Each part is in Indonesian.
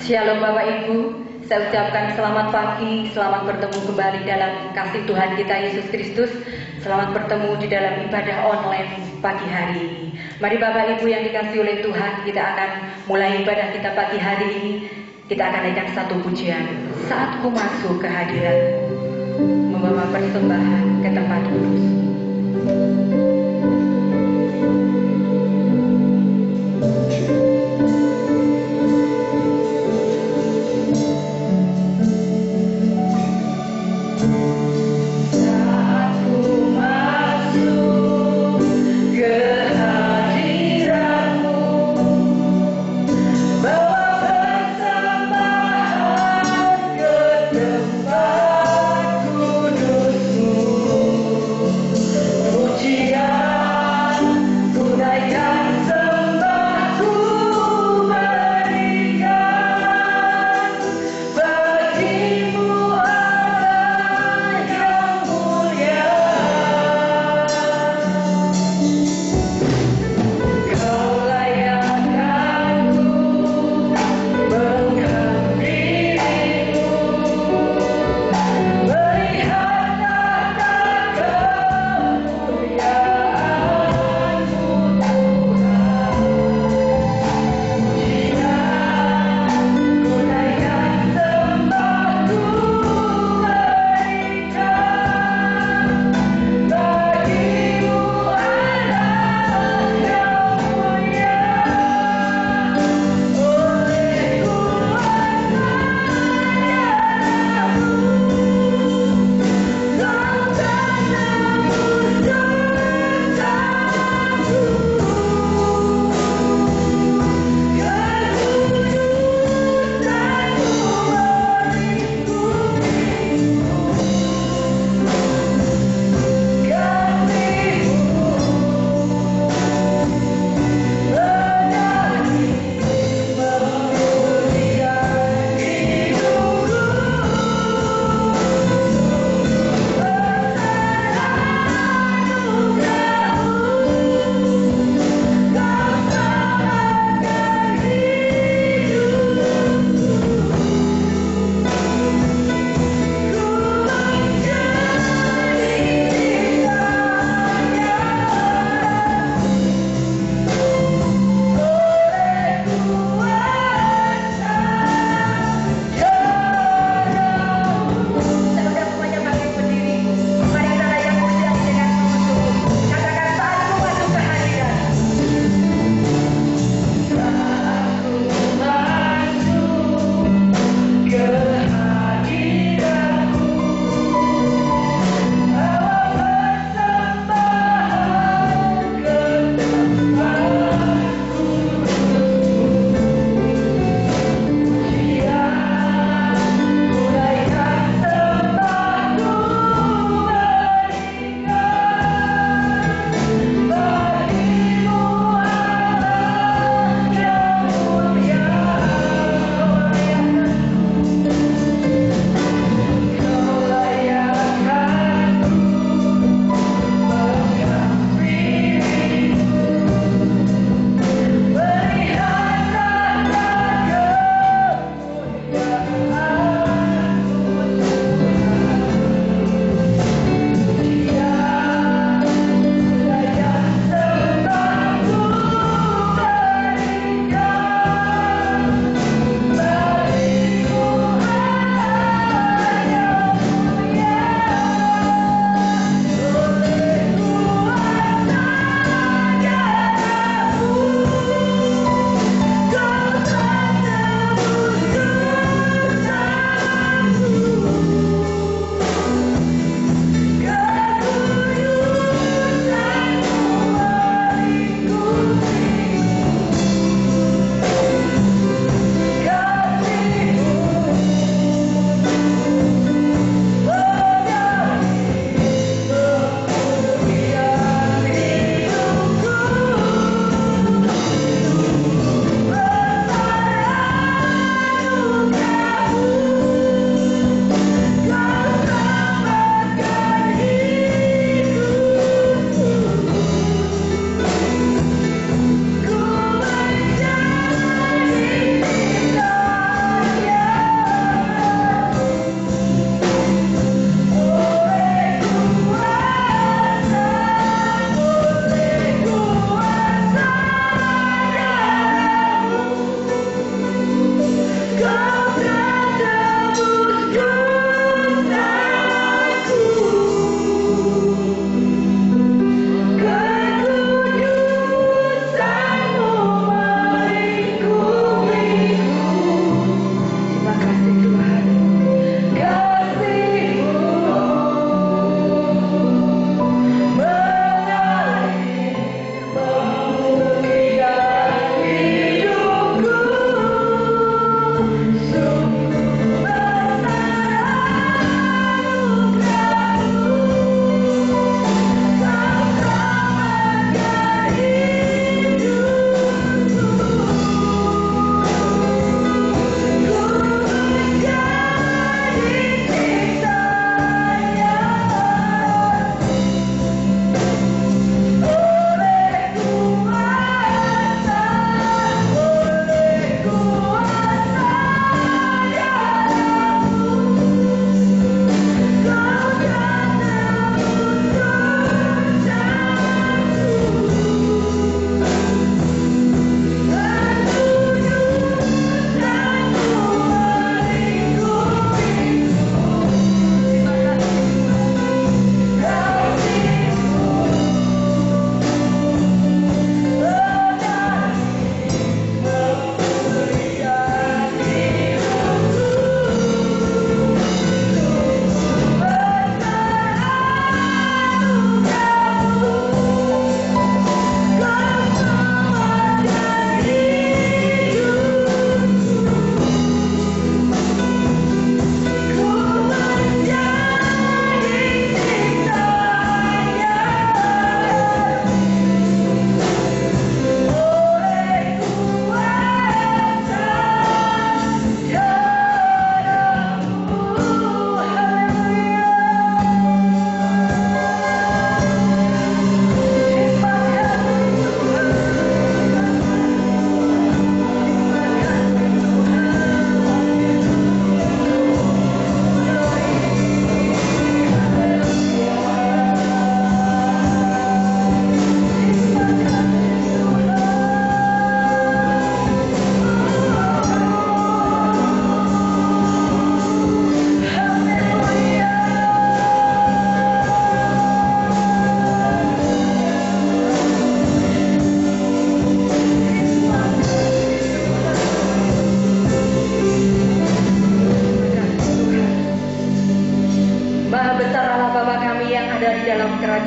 Shalom Bapak Ibu, saya ucapkan selamat pagi, selamat bertemu kembali dalam kasih Tuhan kita Yesus Kristus. Selamat bertemu di dalam ibadah online pagi hari ini. Mari Bapak Ibu yang dikasihi oleh Tuhan, kita akan mulai ibadah kita pagi hari ini. Kita akan naikkan satu pujian. Saat ku masuk ke hadirat-Mu, membawa persembahan ke tempat kudus. Pujian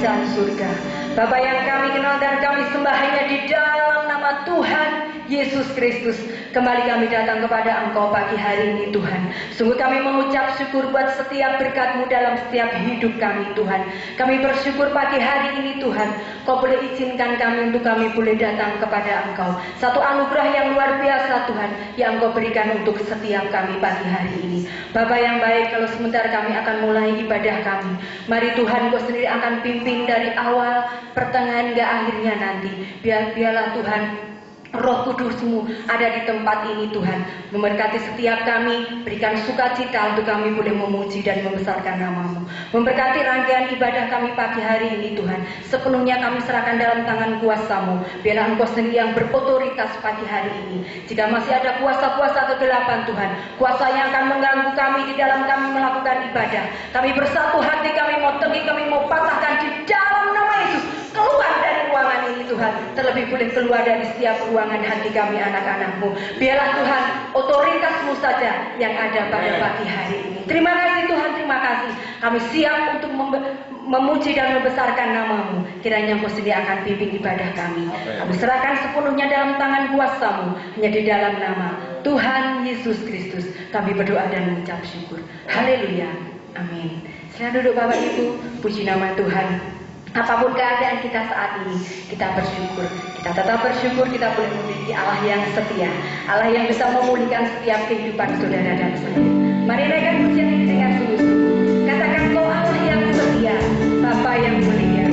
kerajaan surga. Bapa yang kami kenal dan kami sembah hanya di dalam nama Tuhan Yesus Kristus. Kembali kami datang kepada Engkau pagi hari ini Tuhan. Sungguh kami mengucap syukur buat setiap berkat-Mu dalam setiap hidup kami Tuhan. Kami bersyukur pagi hari ini Tuhan, Kau boleh izinkan kami untuk kami boleh datang kepada Engkau. Satu anugerah yang luar biasa Tuhan yang Engkau berikan untuk setiap kami pagi hari ini. Bapa yang baik, kalau sebentar kami akan mulai ibadah kami, mari Tuhan Kau sendiri akan pimpin dari awal, pertengahan hingga akhirnya nanti. Biarlah Tuhan Roh Kudus-Mu ada di tempat ini Tuhan, memberkati setiap kami, berikan sukacita untuk kami boleh memuji dan membesarkan nama-Mu. Memberkati rangkaian ibadah kami pagi hari ini Tuhan, sepenuhnya kami serahkan dalam tangan kuasa-Mu. Biarlah Engkau sendiri yang berotoritas pagi hari ini. Jika masih ada kuasa-kuasa kegelapan Tuhan, kuasa yang akan mengganggu kami di dalam kami melakukan ibadah, kami bersatu hati, kami mau tegi, kami mau patahkan di dalam nama Yesus. Keluar dari ruangan ini Tuhan, terlebih boleh keluar dari setiap ruangan hati kami anak-anak-Mu. Biarlah Tuhan otoritas-Mu saja yang ada pada pagi hari ini. Terima kasih Tuhan, terima kasih. Kami siap untuk memuji dan membesarkan nama-Mu. Kiranya Engkau sendiri akan pimpin ibadah kami. Kami serahkan sepenuhnya dalam tangan kuasa-Mu, hanya di dalam nama Tuhan Yesus Kristus kami berdoa dan mengucap syukur. Haleluya, amin. Silakan duduk Bapak Ibu, puji nama Tuhan. Apapun keadaan kita saat ini, kita bersyukur. Kita tetap bersyukur kita boleh memiliki Allah yang setia, Allah yang bisa memulihkan setiap kehidupan saudara dan saya. Mari naikkan pujian ini dengan sungguh-sungguh. Katakan Kau Allah yang setia, Bapa yang mulia.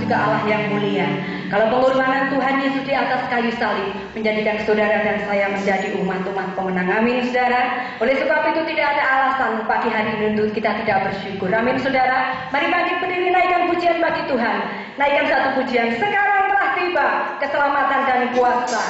juga Allah yang mulia. Kalau pengorbanan Tuhan Yesus di atas kayu salib menjadikan saudara dan saya menjadi umat-umat pemenang. Amin, saudara. Oleh sebab itu tidak ada alasan pagi hari ini untuk kita tidak bersyukur. Amin, saudara. Mari bangkit berdiri, naikkan pujian bagi Tuhan. Naikkan satu pujian. Sekarang telah tiba keselamatan dan kuasa.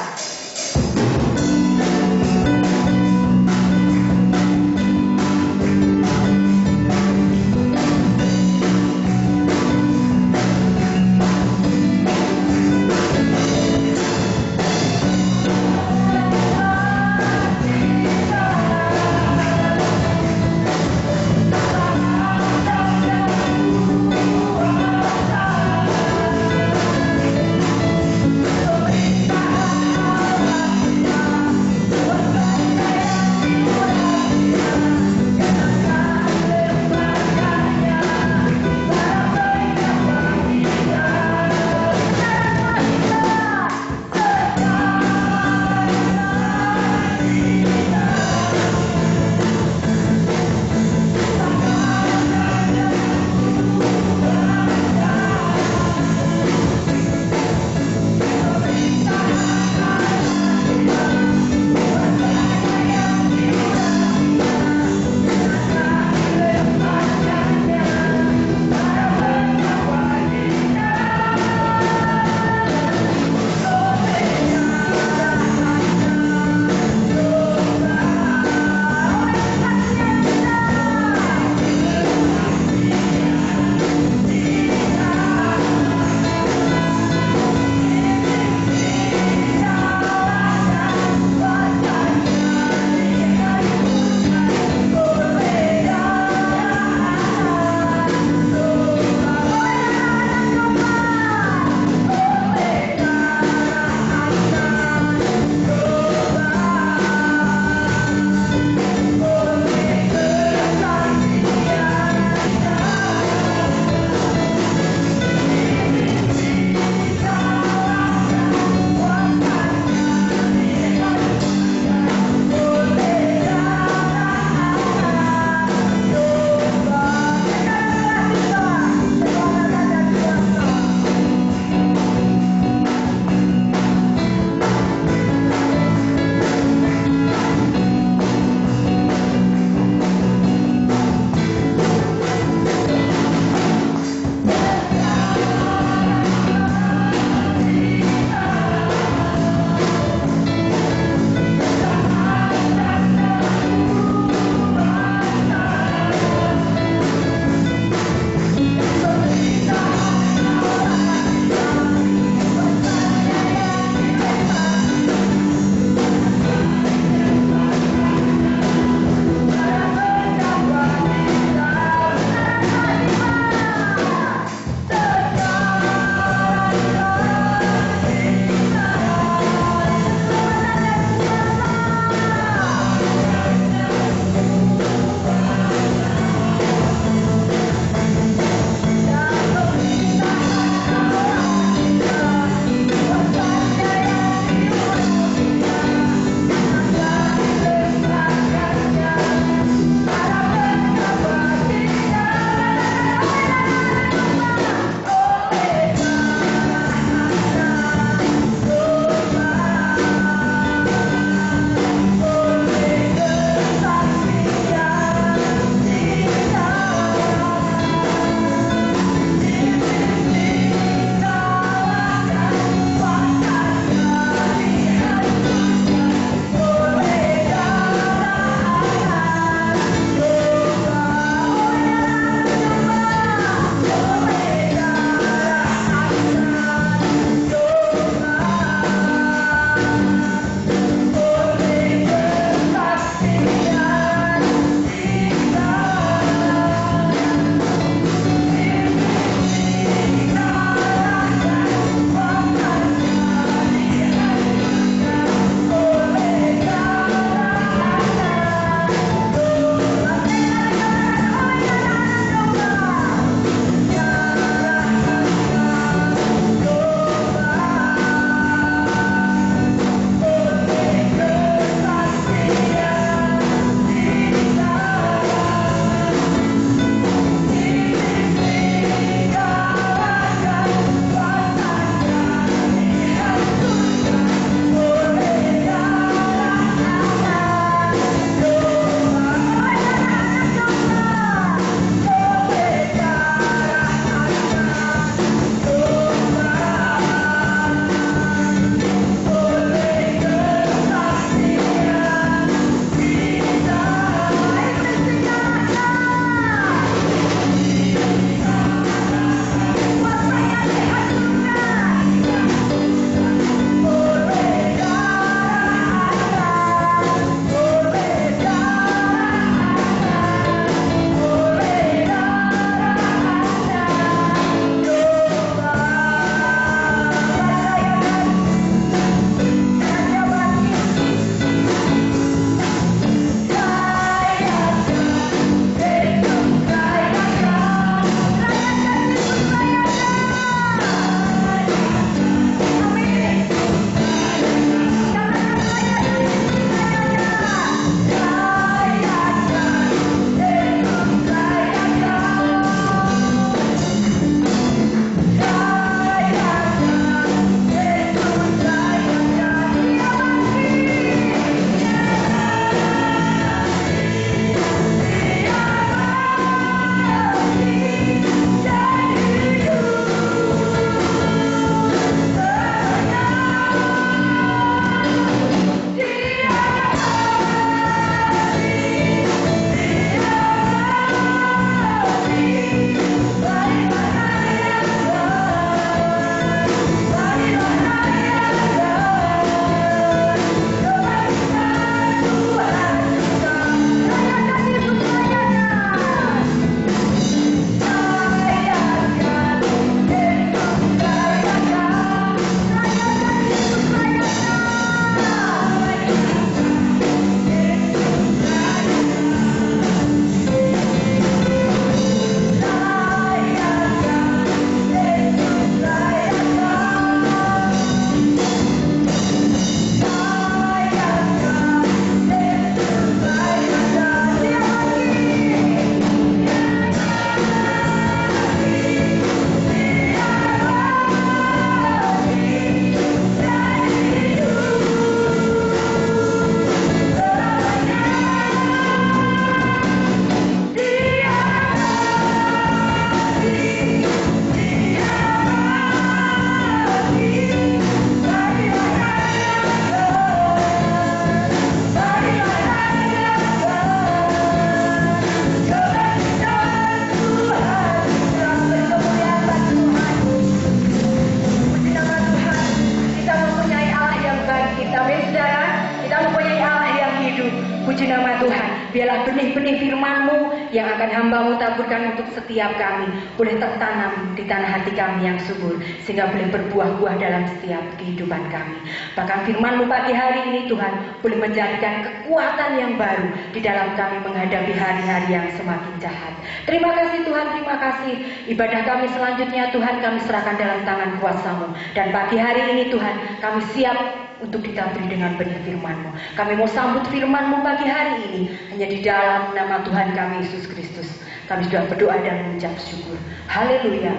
hamba-Mu taburkan untuk setiap kami boleh tertanam di tanah hati kami yang subur, sehingga boleh berbuah-buah dalam setiap kehidupan kami. Bahkan firman-Mu pagi hari ini Tuhan boleh menjadikan kekuatan yang baru di dalam kami menghadapi hari-hari yang semakin jahat. Terima kasih Tuhan, terima kasih. Ibadah kami selanjutnya Tuhan kami serahkan dalam tangan kuasa-Mu. Dan pagi hari ini Tuhan kami siap untuk ditaburi dengan benih firman-Mu. Kami mau sambut firman-Mu pagi hari ini hanya di dalam nama Tuhan kami Yesus Kristus. Kami sudah berdoa dan mengucap syukur. Haleluya.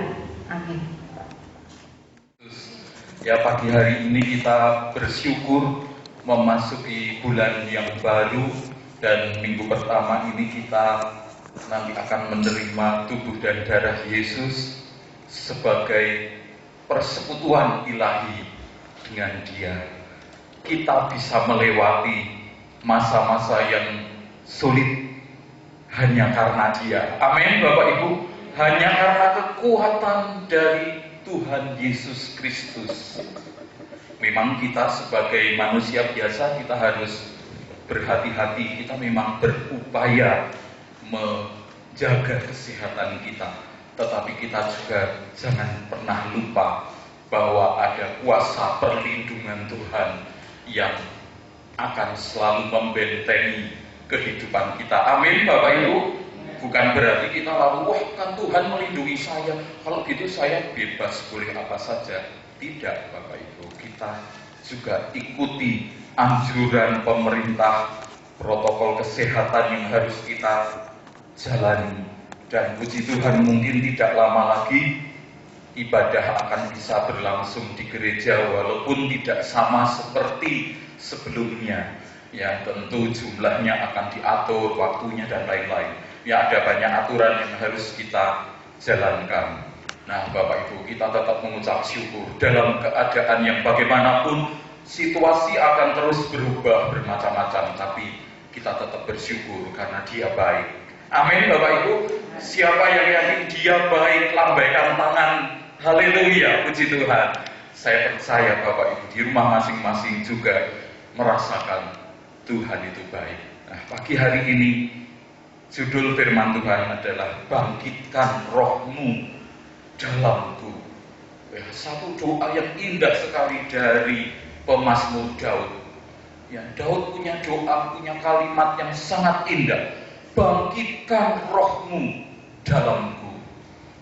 Amin. Ya, pagi hari ini kita bersyukur memasuki bulan yang baru, dan minggu pertama ini kita nanti akan menerima tubuh dan darah Yesus sebagai persekutuan ilahi dengan Dia. Kita bisa melewati masa-masa yang sulit hanya karena Dia. Amin, Bapak Ibu. Hanya karena kekuatan dari Tuhan Yesus Kristus. Memang kita sebagai manusia biasa kita harus berhati-hati. Kita memang berupaya menjaga kesehatan kita. Tetapi kita juga jangan pernah lupa bahwa ada kuasa perlindungan Tuhan yang akan selalu membentengi kehidupan kita. Amin, Bapak Ibu. Bukan berarti kita lalu, wah kan Tuhan melindungi saya, kalau gitu saya bebas boleh apa saja. Tidak, Bapak Ibu. Kita juga ikuti anjuran pemerintah, protokol kesehatan yang harus kita jalani. Dan puji Tuhan, mungkin tidak lama lagi ibadah akan bisa berlangsung di gereja walaupun tidak sama seperti sebelumnya. Ya, tentu jumlahnya akan diatur, waktunya dan lain-lain. Ya, ada banyak aturan yang harus kita jalankan. Nah, Bapak Ibu, kita tetap mengucap syukur. Dalam keadaan yang bagaimanapun, situasi akan terus berubah bermacam-macam, tapi kita tetap bersyukur karena Dia baik. Amin, Bapak Ibu. Siapa yang yakin Dia baik, lambaikan tangan. Haleluya, puji Tuhan. Saya percaya Bapak Ibu di rumah masing-masing juga merasakan Tuhan itu baik. Nah, pagi hari ini judul firman Tuhan adalah bangkitkan rohmu dalamku. Ya, satu doa yang indah sekali dari pemazmur Daud. Ya, Daud punya doa, punya kalimat yang sangat indah. Bangkitkan rohmu dalamku.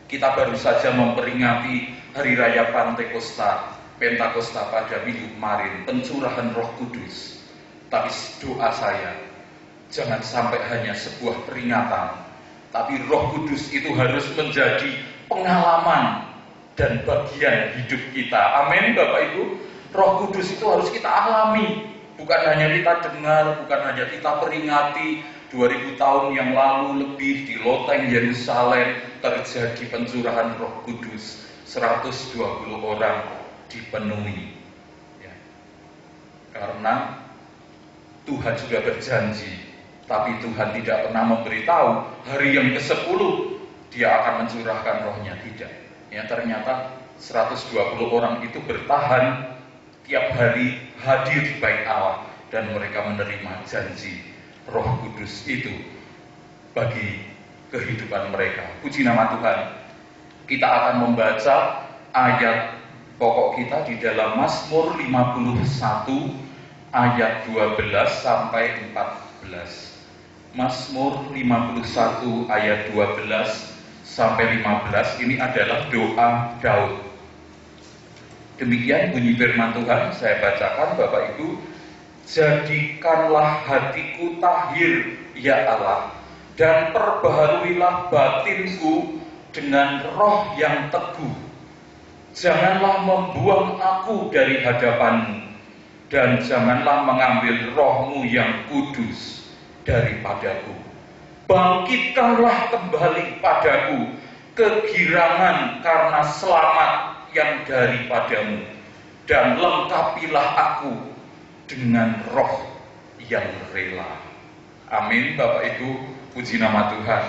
Kita baru saja memperingati Hari Raya Pentakosta pada minggu kemarin, pencurahan Roh Kudus. Tapi doa saya, jangan sampai hanya sebuah peringatan, tapi Roh Kudus itu harus menjadi pengalaman dan bagian hidup kita. Amin, Bapak Ibu. Roh Kudus itu harus kita alami, bukan hanya kita dengar, bukan hanya kita peringati. 2000 tahun yang lalu lebih di loteng Yerusalem terjadi pencurahan Roh Kudus. 120 orang dipenuhi. Ya. Karena Tuhan sudah berjanji, tapi Tuhan tidak pernah memberitahu hari yang ke-10 Dia akan mencurahkan rohnya. Tidak. Ya, ternyata 120 orang itu bertahan tiap hari hadir di bait Allah, dan mereka menerima janji Roh Kudus itu bagi kehidupan mereka. Puji nama Tuhan. Kita akan membaca ayat pokok kita di dalam Mazmur 51 ayat 12 sampai 14. Mazmur 51 ayat 12 sampai 15 ini adalah doa Daud. Demikian bunyi firman Tuhan, saya bacakan Bapak Ibu. Jadikanlah hatiku tahir, ya Allah, dan perbaharuilah batinku dengan roh yang teguh. Janganlah membuang aku dari hadapan-Mu, dan janganlah mengambil roh-Mu yang kudus daripadaku. Bangkitkanlah kembali padaku kegirangan karena selamat yang daripadamu, dan lengkapilah aku dengan roh yang rela. Amin, Bapak Ibu, puji nama Tuhan.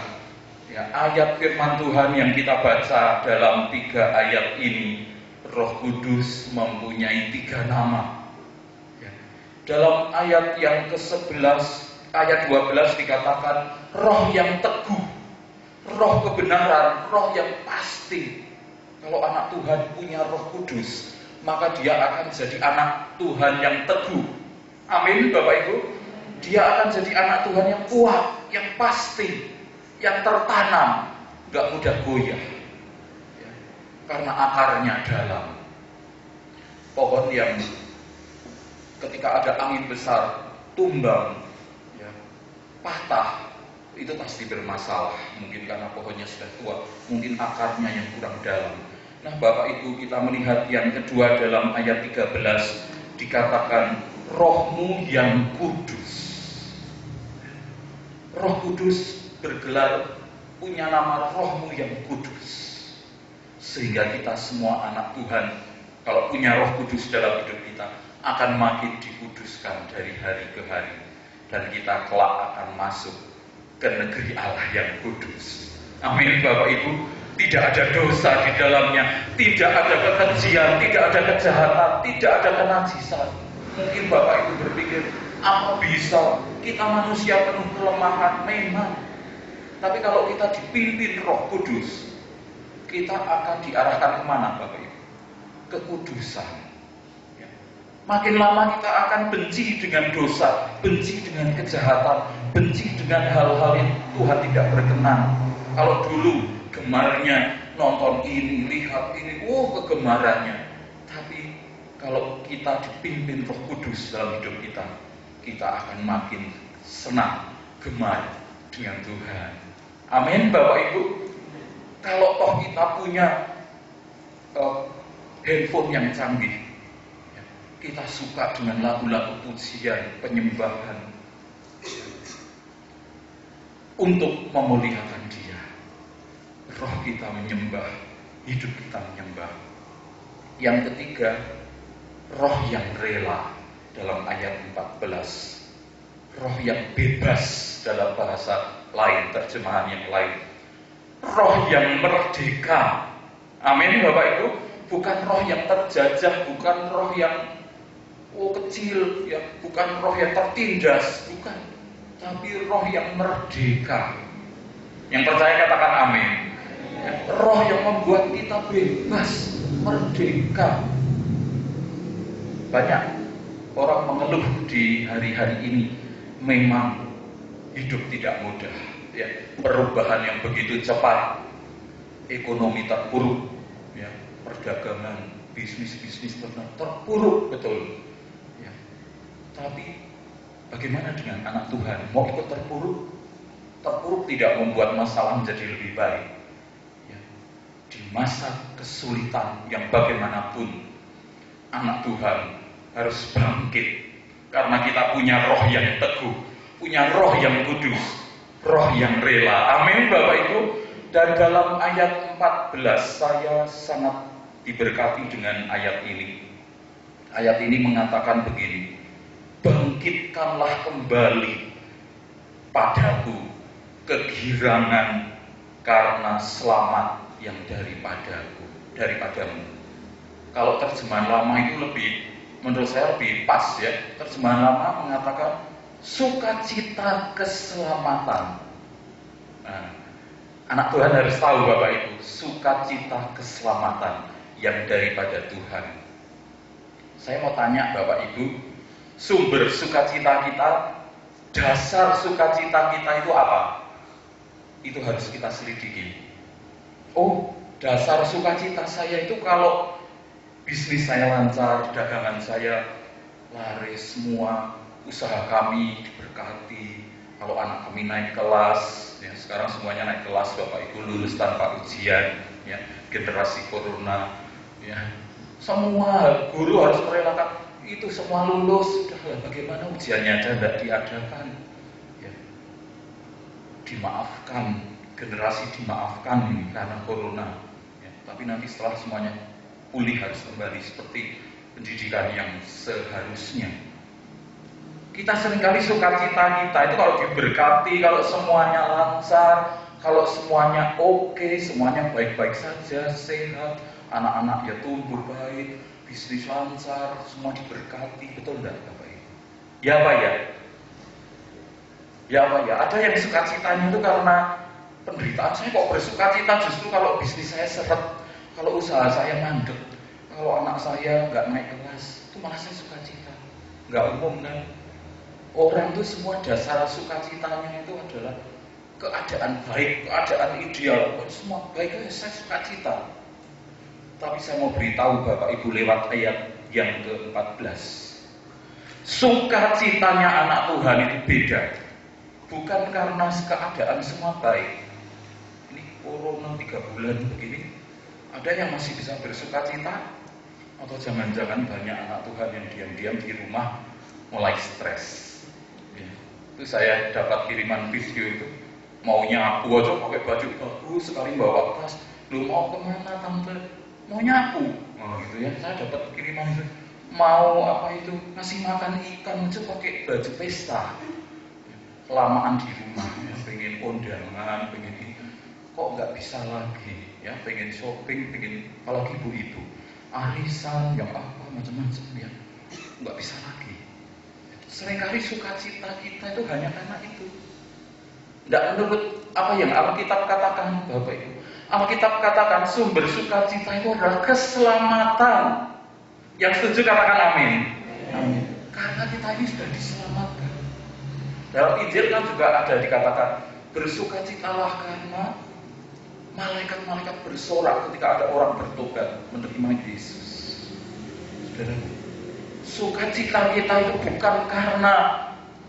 Ya, ayat firman Tuhan yang kita baca dalam 3 ayat ini, Roh Kudus mempunyai 3 nama. Ya. Dalam ayat yang ke-11, ayat 12 dikatakan roh yang teguh. roh kebenaran, roh yang pasti. Kalau anak Tuhan punya Roh Kudus, maka dia akan jadi anak Tuhan yang teguh. Amin, Bapak Ibu. Dia akan jadi anak Tuhan yang kuat, yang pasti, yang tertanam, gak mudah goyah. Ya, karena akarnya dalam. Pohon yang ketika ada angin besar, tumbang, ya, patah, itu pasti bermasalah. Mungkin karena pohonnya sudah tua, mungkin akarnya yang kurang dalam. Nah, Bapak Ibu, kita melihat yang kedua dalam ayat 13 dikatakan Rohmu yang kudus. Roh Kudus bergelar punya nama Rohmu yang kudus. Sehingga kita semua anak Tuhan, kalau punya Roh Kudus dalam hidup kita, akan makin dikuduskan dari hari ke hari. Dan kita kelak akan masuk ke negeri Allah yang kudus. Amin, Bapak Ibu. Tidak ada dosa di dalamnya, tidak ada kekejian, tidak ada kejahatan, tidak ada kenajisan. Mungkin Bapak Ibu berpikir, apa bisa? Kita manusia penuh kelemahan, memang. Tapi kalau kita dipimpin Roh Kudus, kita akan diarahkan kemana, Bapak Ibu? Kekudusan. Ya. Makin lama kita akan benci dengan dosa, benci dengan kejahatan, benci dengan hal-hal yang Tuhan tidak berkenan. Kalau dulu gemarnya nonton ini, lihat ini, kegemarannya. Tapi kalau kita dipimpin Roh Kudus dalam hidup kita, kita akan makin senang, gemar dengan Tuhan. Amin, Bapak Ibu. Kalau toh kita punya handphone yang canggih, kita suka dengan lagu-lagu pujian, penyembahan, untuk memuliakan Dia. Roh kita menyembah, hidup kita menyembah. Yang ketiga, roh yang rela dalam ayat 14. Roh yang bebas dalam bahasa lain, terjemahan yang lain. Roh yang merdeka. Amin, Bapak Ibu. Bukan roh yang terjajah, bukan roh yang kecil, ya, bukan roh yang tertindas, bukan. Tapi roh yang merdeka. Yang percaya katakan amin. Roh yang membuat kita bebas, merdeka. Banyak orang mengeluh di hari-hari ini, memang hidup tidak mudah. Ya, perubahan yang begitu cepat, ekonomi terpuruk, ya, perdagangan, bisnis terpuruk betul. Ya. Tapi bagaimana dengan anak Tuhan? Mau ikut terpuruk? Terpuruk tidak membuat masalah menjadi lebih baik. Di masa kesulitan yang bagaimanapun, anak Tuhan harus bangkit. Karena kita punya roh yang teguh, punya roh yang kudus, roh yang rela. Amin, Bapak Ibu. Dan dalam ayat 14, saya sangat diberkati dengan ayat ini. Ayat ini mengatakan begini, bangkitkanlah kembali padaku kegirangan karena selamat yang daripadamu. Kalau terjemahan lama itu lebih, menurut saya lebih pas, ya. Terjemahan lama mengatakan sukacita keselamatan. Nah, anak Tuhan harus tahu, Bapak Ibu, sukacita keselamatan yang daripada Tuhan. Saya mau tanya Bapak Ibu, sumber sukacita kita, dasar sukacita kita itu apa? Itu harus kita selidiki. Oh, dasar sukacita saya itu kalau bisnis saya lancar, dagangan saya laris semua, usaha kami diberkati, kalau anak kami naik kelas, ya, sekarang semuanya naik kelas, Bapak Ibu, lulus tanpa ujian, ya, generasi corona, ya, semua guru harus merelakan itu semua lulus, sudah, bagaimana ujiannya aja tidak diadakan, ya, dimaafkan, generasi dimaafkan ini karena corona, ya, tapi nanti setelah semuanya pulih harus kembali seperti pendidikan yang seharusnya. Kita seringkali sukacita kita itu kalau diberkati, kalau semuanya lancar, kalau semuanya oke, semuanya baik-baik saja, sehat, anak-anak ya tumbuh baik, bisnis lancar, semua diberkati, betul enggak Bapak Ibu? Ya Pak ya? Ya Pak ya? Ada yang sukacitanya itu karena penderitaan saya kok bersuka cita justru kalau bisnis saya seret, kalau usaha saya mandek, kalau anak saya nggak naik kelas, itu malah saya suka cita. Nggak umum kan? Orang itu semua dasar sukacitanya itu adalah keadaan baik, keadaan ideal. Semua baik, saya suka cita. Tapi saya mau beritahu Bapak Ibu lewat ayat yang ke-14. Sukacitanya anak Tuhan itu beda. Bukan karena keadaan semua baik. Ini corona 3 bulan begini, ada yang masih bisa bersuka cita? Atau jangan-jangan banyak anak Tuhan yang diam-diam di rumah mulai stres. Ya. Itu saya dapat kiriman video itu, mau nyapu aja pakai baju bagus sekali, bawa tas. Lu mau kemana tante? Mau nyapu. Oh, gitu ya. Saya dapat kiriman itu. Mau apa itu? Ngasih makan ikan aja pakai baju pesta. Lamaan di rumah, ya, pengen kondangan, pengen ini. Kok nggak bisa lagi? Ya, pengen shopping, pengen apalagi ibu-ibu. Arisan, yang apa macam-macam ya. Nggak bisa lagi. Seringkali sukacita kita itu hanya karena itu. Tidak menurut apa yang Alkitab katakan, Bapak Ibu. Alkitab katakan sumber sukacita itu adalah keselamatan. Yang setuju katakan amin. Amin. Karena kita ini sudah diselamatkan. Dalam Injil kan juga ada dikatakan bersukacitalah karena malaikat-malaikat bersorak ketika ada orang bertobat menerima Yesus. Saudara, sukacita kita itu bukan karena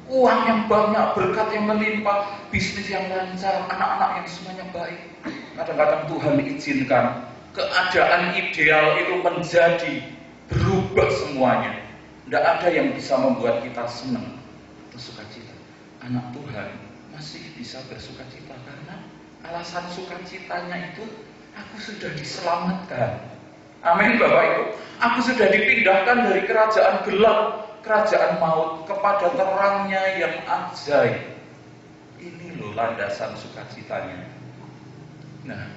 uang yang banyak, berkat yang melimpah, bisnis yang lancar, anak-anak yang semuanya baik. Kadang-kadang Tuhan izinkan keadaan ideal itu menjadi berubah semuanya. Tidak ada yang bisa membuat kita senang atau sukacita. Anak Tuhan masih bisa bersukacita karena alasan sukacitanya itu aku sudah diselamatkan. Amin Bapak Ibu. Aku sudah dipindahkan dari kerajaan gelap, kerajaan maut kepada terangnya yang ajaib. Ini loh landasan sukacitanya. Nah,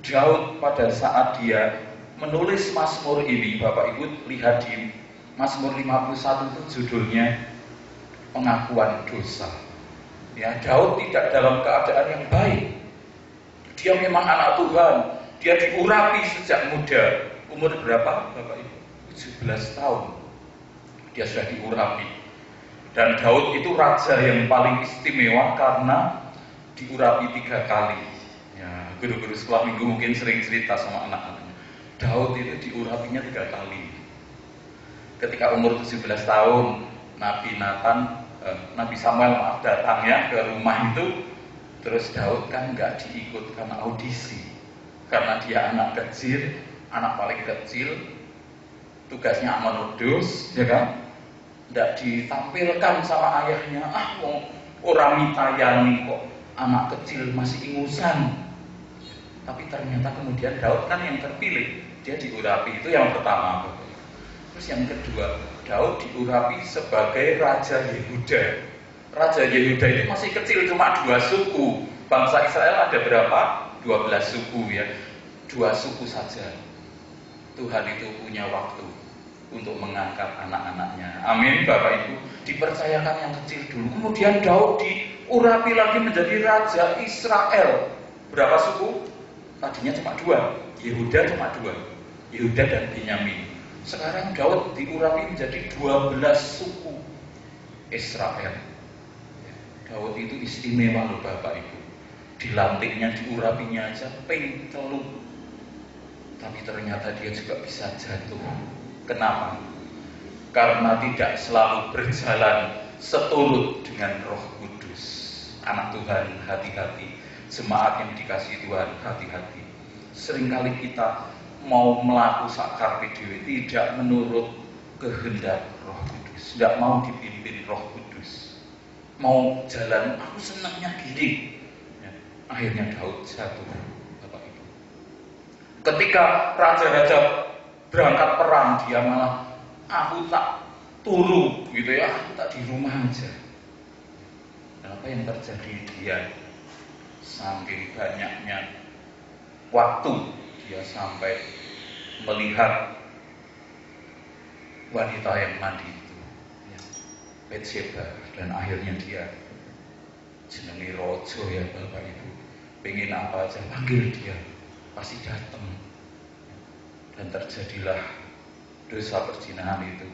Daud pada saat dia menulis Mazmur ini, Bapak Ibu lihat di Mazmur 51 itu judulnya pengakuan dosa. Ya, Daud tidak dalam keadaan yang baik. Dia memang anak Tuhan. Dia diurapi sejak muda. Umur berapa, Bapak Ibu? 17 tahun. Dia sudah diurapi. Dan Daud itu raja yang paling istimewa karena diurapi 3 kali. Ya, guru-guru sekolah minggu mungkin sering cerita sama anak-anaknya. Daud itu diurapinya 3 kali. Ketika umur 17 tahun, Nabi Samuel datang ya ke rumah itu. Terus Daud kan nggak diikutkan audisi karena dia anak kecil, anak paling kecil, tugasnya menudus, ya kan? Nggak ditampilkan sama ayahnya. Mau orang mitayani kok anak kecil masih ingusan. Tapi ternyata kemudian Daud kan yang terpilih, dia diurapi, itu yang pertama. Terus yang kedua, Daud diurapi sebagai Raja Yehuda. Raja Yehuda itu masih kecil, cuma 2 suku. Bangsa Israel ada berapa? 12 suku ya. 2 suku saja. Tuhan itu punya waktu untuk mengangkat anak-anaknya. Amin Bapak Ibu. Dipercayakan yang kecil dulu. Kemudian Daud diurapi lagi menjadi Raja Israel. Berapa suku? Tadinya cuma 2. Yehuda cuma 2. Yehuda dan Benyamin. Sekarang Daud diurapi menjadi 12 suku Israel. Daud itu istimewa loh Bapak Ibu. Dilantiknya, diurapinya aja ping telu. Tapi ternyata dia juga bisa jatuh. Kenapa? Karena tidak selalu berjalan seturut dengan Roh Kudus. Anak Tuhan, hati-hati. Jemaat yang dikasihi Tuhan, hati-hati. Seringkali kita mau melaku sakar dewe tidak menurut kehendak Roh Kudus. Tidak mau dipimpin Roh Kudus. Mau jalan, aku senangnya gini ya, akhirnya Daud jatuh Bapak Ibu. Ketika raja-raja berangkat perang, dia malah aku tak turu gitu ya, aku tak di rumah aja. Dan apa yang terjadi? Dia saking banyaknya waktu dia sampai melihat wanita yang mandi itu ya, Bathsheba. Dan akhirnya dia jenengi rojo ya Bapak Ibu. pengen apa aja, panggil dia, pasti datang. Dan terjadilah dosa perzinahan itu.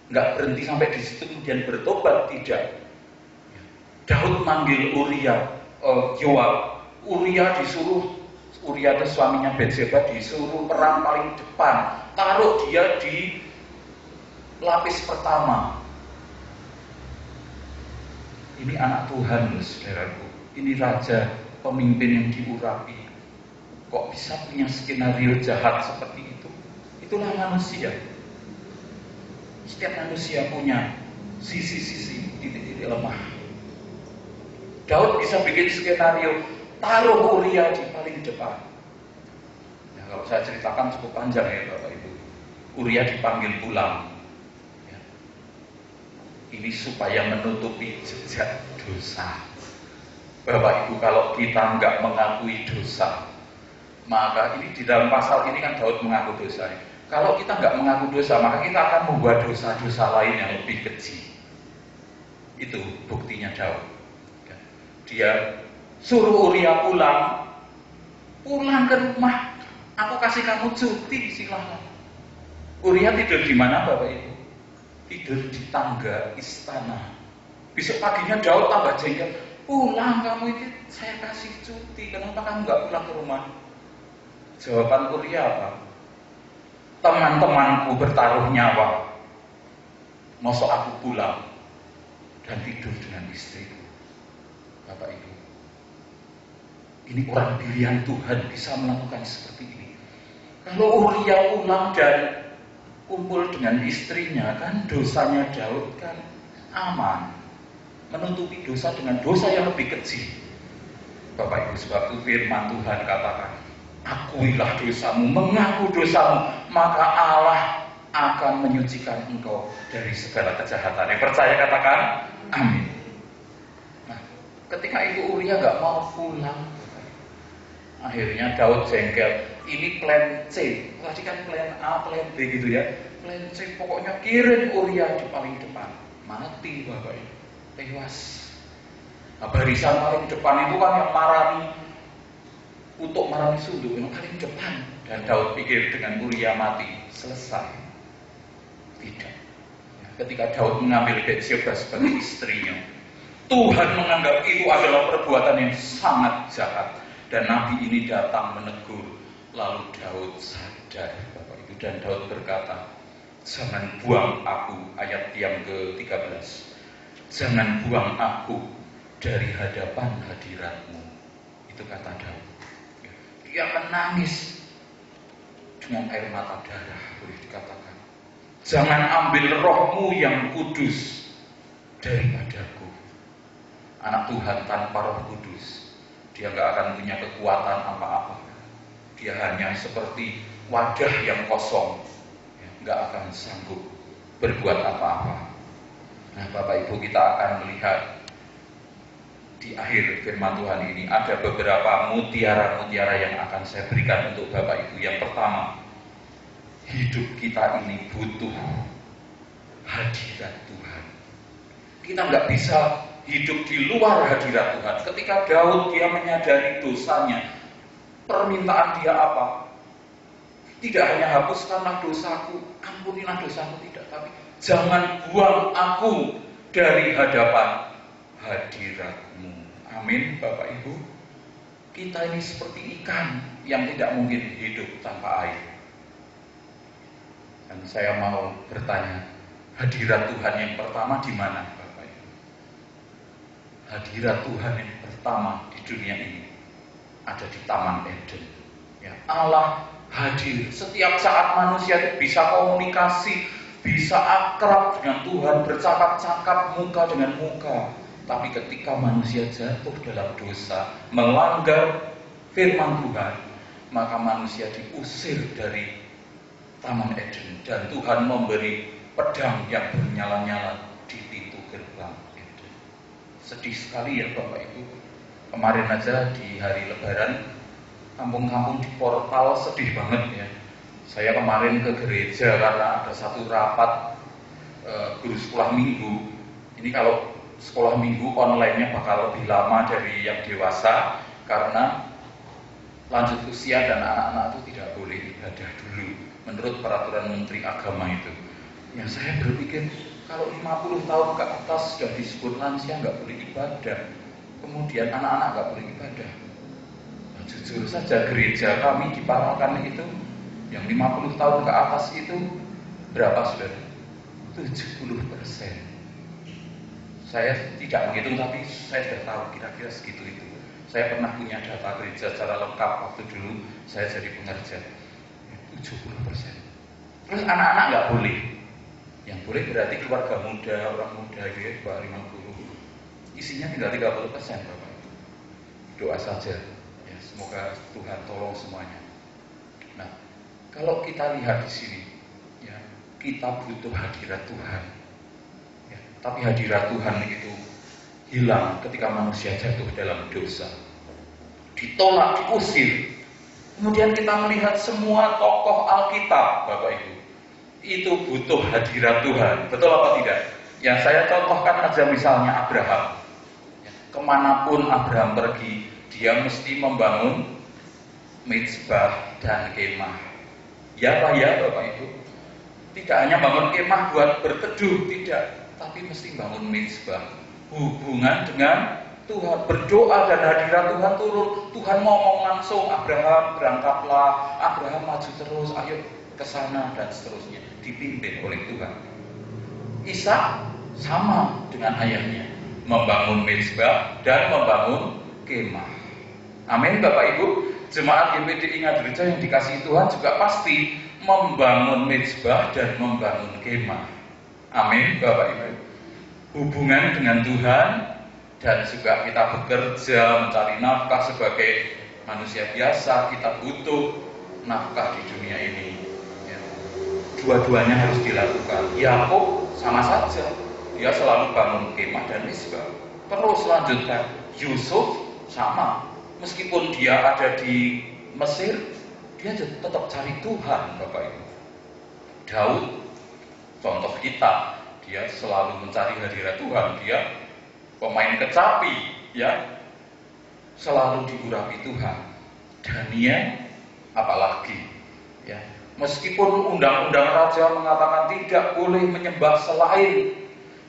Nggak berhenti sampai di situ kemudian bertobat, tidak. Daud manggil Uria, Yoab. Uria itu suaminya Batseba, disuruh perang paling depan, taruh dia di lapis pertama. Ini anak Tuhan loh saudaraku, ini raja, pemimpin yang diurapi. Kok bisa punya skenario jahat seperti itu? Itulah manusia. Setiap manusia punya sisi-sisi titik-titik lemah. Daud bisa bikin skenario, taruh Uria di paling depan. Ya, kalau saya ceritakan cukup panjang ya Bapak Ibu. Uria dipanggil pulang. Ya. Ini supaya menutupi jejak dosa. Bapak Ibu, kalau kita nggak mengakui dosa, maka ini di dalam pasal ini kan Daud mengaku dosa. Kalau kita nggak mengaku dosa, maka kita akan membuat dosa-dosa lain yang lebih keji. Itu buktinya Daud. Dia suruh Uria pulang ke rumah. Aku kasih kamu cuti, silahkan. Uria tidur di mana Bapak Ibu? Tidur di tangga istana. Besok paginya Daud tambah jengkel. Pulang kamu ini, saya kasih cuti. Kenapa kamu nggak pulang ke rumah? Jawaban Uria apa? Teman-temanku bertaruh nyawa. Mosok aku pulang dan tidur dengan istriku. Bapak Ibu, ini orang pilihan Tuhan bisa melakukan seperti ini. Kalau Uria pulang dan kumpul dengan istrinya, kan dosanya Daud kan aman, menutupi dosa dengan dosa yang lebih keji. Bapak Ibu, sebab itu firman Tuhan katakan, akuilah dosamu, mengaku dosamu, maka Allah akan menyucikan engkau dari segala kejahatan. Yang percaya katakan amin. Nah, ketika itu Uria nggak mau pulang, akhirnya Daud jengkel. Ini plan C, tadi kan plan A, plan B gitu ya. Plan C pokoknya kirim Uria di paling depan. Mati Bapak Ibu, tewas. Nah, barisan paling depan itu kan yang marani, untuk marani sunduk yang paling depan. Dan Daud pikir dengan Uria mati selesai. Tidak. Ketika Daud mengambil Batseba sebagai istrinya, Tuhan menganggap itu adalah perbuatan yang sangat jahat. Dan Nabi ini datang menegur. Lalu Daud sadar Bapak Ibu, dan Daud berkata, jangan buang aku, ayat yang ke-13. Jangan buang aku dari hadapan hadiratmu. Itu kata Daud. Dia menangis dengan air mata darah, boleh dikatakan. Jangan ambil rohmu yang kudus daripadaku. Anak Tuhan tanpa roh kudus, dia gak akan punya kekuatan apa-apa. Dia hanya seperti wadah yang kosong, gak akan sanggup berbuat apa-apa. Nah Bapak Ibu, kita akan melihat di akhir firman Tuhan ini ada beberapa mutiara-mutiara yang akan saya berikan untuk Bapak Ibu. Yang pertama, hidup kita ini butuh hadirat Tuhan. Kita nggak bisa hidup di luar hadirat Tuhan. Ketika Daud dia menyadari dosanya, permintaan dia apa? Tidak hanya hapuskanlah dosaku, ampunilah dosaku, tidak, tapi jangan buang aku dari hadapan hadiratmu. Amin Bapak Ibu. Kita ini seperti ikan yang tidak mungkin hidup tanpa air. Dan saya mau bertanya, hadirat Tuhan yang pertama di mana Bapak Ibu? Hadirat Tuhan yang pertama di dunia ini ada di Taman Eden. Ya, Allah hadir setiap saat. Manusia itu bisa komunikasi, bisa akrab dengan Tuhan, bercakap-cakap muka dengan muka. Tapi ketika manusia jatuh dalam dosa, melanggar firman Tuhan, maka manusia diusir dari Taman Eden. Dan Tuhan memberi pedang yang bernyala-nyala di pintu gerbang Eden. Sedih sekali ya Bapak Ibu. Kemarin aja di hari Lebaran, kampung-kampung di portal sedih banget ya. Saya kemarin ke gereja karena ada satu rapat guru sekolah minggu. Ini kalau sekolah minggu online-nya bakal lebih lama dari yang dewasa, karena lanjut usia dan anak-anak itu tidak boleh ibadah dulu menurut peraturan Menteri Agama itu. Ya saya berpikir kalau 50 tahun ke atas sudah disebut lansia nggak boleh ibadah, kemudian anak-anak nggak boleh ibadah. Nah, jujur saja gereja kami di Parakan itu yang 50 tahun ke atas itu berapa saudara? 70%. Saya tidak menghitung tapi saya sudah tahu kira-kira segitu itu. Saya pernah punya data gereja secara lengkap waktu dulu saya jadi pengerja. 70%. Terus anak-anak nggak boleh. Yang boleh berarti keluarga muda, orang muda gitu ya, 50. Isinya tinggal 30% Bapak. Doa saja. Ya, semoga Tuhan tolong semuanya. Nah, kalau kita lihat di sini, ya, kita butuh hadirat Tuhan. Ya, tapi hadirat Tuhan itu hilang ketika manusia jatuh dalam dosa. Ditolak, diusir. Kemudian kita melihat semua tokoh Alkitab, Bapak Ibu. Itu butuh hadirat Tuhan. Betul apa tidak? Yang saya contohkan aja misalnya Abraham. Kemanapun Abraham pergi, dia mesti membangun mezbah dan kemah. Ya Pak ya Bapak Ibu. Tidak hanya bangun kemah buat berteduh, tidak. Tapi mesti bangun mezbah. Hubungan dengan Tuhan, berdoa dan hadirat Tuhan turun. Tuhan ngomong langsung, Abraham berangkatlah, Abraham maju terus, ayo ke sana dan seterusnya, dipimpin oleh Tuhan. Ishak sama dengan ayahnya, membangun mezbah dan membangun kemah. Amin Bapak Ibu. Jemaat GPD Ingat Gereja yang dikasihi Tuhan juga pasti membangun mezbah dan membangun kemah. Amin Bapak Ibu. Hubungan dengan Tuhan dan juga kita bekerja mencari nafkah sebagai manusia biasa, kita butuh nafkah di dunia ini. Dua-duanya harus dilakukan. Yakub sama saja, dia selalu bangun kemah dan mezbah. Terus lanjutkan. Yusuf sama, meskipun dia ada di Mesir, dia tetap cari Tuhan, Bapak Ibu. Daud, contoh kita, dia selalu mencari hadirat Tuhan. Dia pemain kecapi, ya, selalu diurapi Tuhan. Daniel, apalagi, ya. Meskipun undang-undang raja mengatakan tidak boleh menyembah selain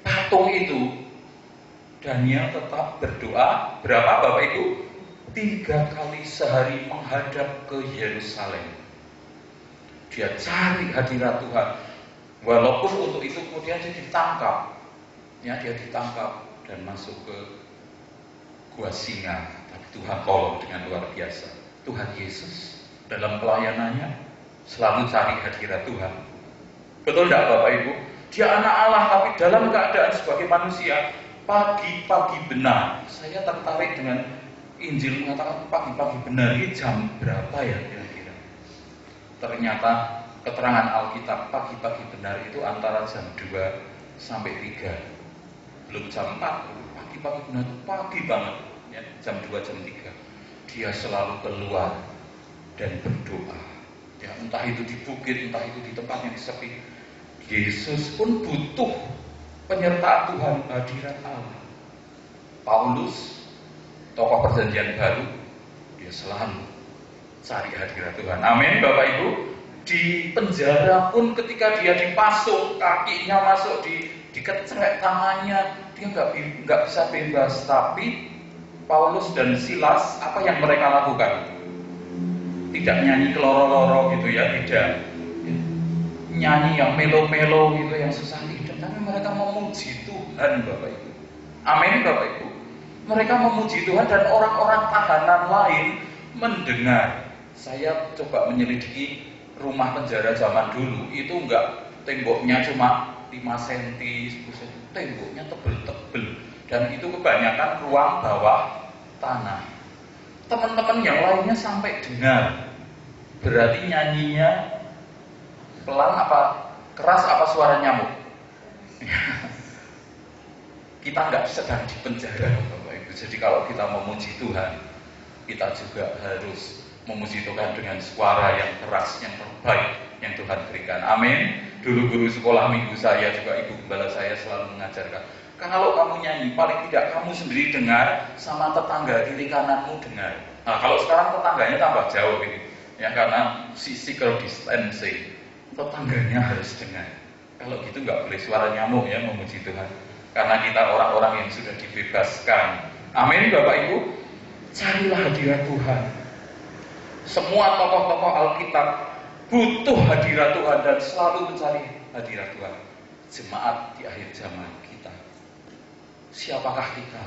patung itu, Daniel tetap berdoa. Berapa Bapak Ibu? 3 kali sehari menghadap ke Yerusalem. Dia cari hadirat Tuhan. Walaupun untuk itu kemudian dia ditangkap. Ya, dia ditangkap dan masuk ke gua singa. Tapi Tuhan tolong dengan luar biasa. Tuhan Yesus dalam pelayanannya selalu cari hadirat Tuhan. Betul tidak Bapak Ibu? Dia anak Allah tapi dalam keadaan sebagai manusia pagi-pagi benar. Saya tertarik dengan Injil mengatakan pagi-pagi benar. Ini jam berapa ya kira-kira? Ternyata keterangan Alkitab pagi-pagi benar itu antara jam 2 sampai 3. Belum jam 4. Pagi-pagi benar itu pagi banget ya, jam 2 jam 3. Dia selalu keluar dan berdoa. Ya, entah itu di bukit, entah itu di tempat yang sepi. Yesus pun butuh penyertaan Tuhan, hadirat Allah. Paulus, tokoh perjanjian baru, dia selalu cari hadirat Tuhan. Amin Bapak Ibu. Di penjara pun ketika dia dipasung, kakinya masuk dikecerek tangannya, dia nggak bisa bebas. Tapi Paulus dan Silas, apa yang mereka lakukan? Tidak nyanyi keloro-loro gitu ya, tidak nyanyi yang melo-melo gitu, yang susah tidak, tapi mereka memuji Tuhan Bapak Ibu. Amin Bapak Ibu. Mereka memuji Tuhan dan orang-orang tahanan lain mendengar. Saya coba menyelidiki rumah penjara zaman dulu, itu enggak temboknya cuma 5 cm, 10 cm, temboknya tebel-tebel dan itu kebanyakan ruang bawah tanah. Teman-teman yang lainnya sampai dengar. Berarti nyanyinya pelan apa keras apa suara nyamuk? Kita nggak sedang di penjara Bapak Ibu. Jadi kalau kita memuji Tuhan, kita juga harus memuji Tuhan dengan suara yang keras, yang terbaik yang Tuhan berikan. Amin. Dulu guru sekolah minggu saya juga ibu gembala saya selalu mengajarkan, kalau kamu nyanyi paling tidak kamu sendiri dengar, sama tetangga kiri kananmu dengar. Nah, kalau sekarang tetangganya tambah jauh ini, ya karena physical distancing, tetangganya harus dengar. Kalau gitu nggak boleh suara nyamuk ya memuji Tuhan. Karena kita orang-orang yang sudah dibebaskan. Amin, Bapak Ibu. Carilah hadirat Tuhan. Semua tokoh-tokoh Alkitab butuh hadirat Tuhan dan selalu mencari hadirat Tuhan. Jemaat di akhir zaman kita. Siapakah kita?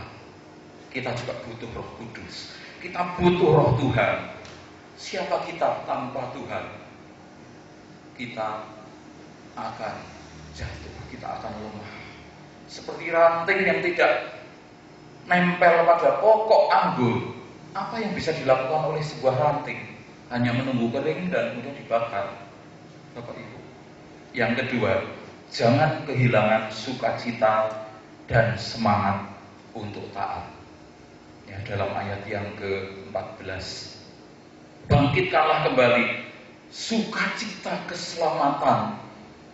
Kita juga butuh Roh Kudus. Kita butuh Roh Tuhan. Siapa kita tanpa Tuhan? Kita akan jatuh, kita akan lemah. Seperti ranting yang tidak nempel pada pokok anggur. Apa yang bisa dilakukan oleh sebuah ranting? Hanya menunggu kering dan kemudian dibakar. Bapak Ibu. Yang kedua, jangan kehilangan sukacita dan semangat untuk taat. Ya, dalam ayat yang ke-14. Bangkitkanlah kembali sukacita keselamatan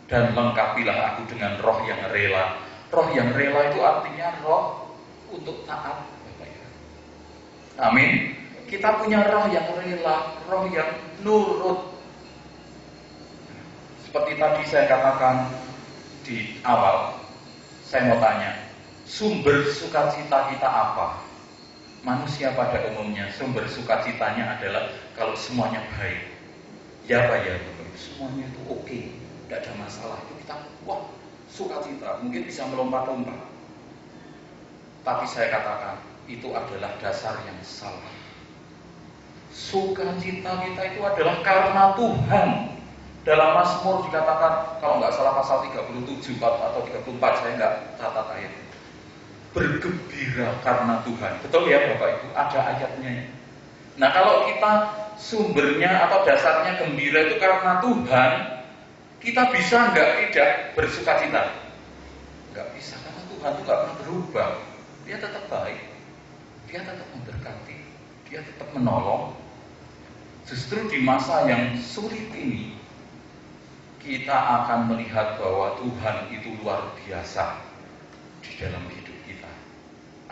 dan lengkapilah aku dengan roh yang rela. Roh yang rela itu artinya roh untuk taat. Amin. Kita punya roh yang rela, roh yang nurut. Seperti tadi saya katakan di awal, saya mau tanya, sumber sukacita kita apa? Manusia pada umumnya sumber sukacitanya adalah kalau semuanya baik. Ya Pak ya, semuanya itu oke, tidak ada masalah. Itu kita wah sukacita, mungkin bisa melompat-lompat. Tapi saya katakan itu adalah dasar yang salah. Sukacita kita itu adalah karena Tuhan. Dalam Mazmur dikatakan, kalau nggak salah pasal 37 atau 34, saya nggak catat ayat. Bergembira karena Tuhan. Betul ya Bapak Ibu? Ada ayatnya. Nah kalau kita sumbernya atau dasarnya gembira itu karena Tuhan, kita bisa nggak tidak bersukacita? Nggak bisa, karena Tuhan itu nggak pernah berubah. Dia tetap baik, dia tetap memberkati, dia tetap menolong. Justru di masa yang sulit ini, kita akan melihat bahwa Tuhan itu luar biasa di dalam hidup kita.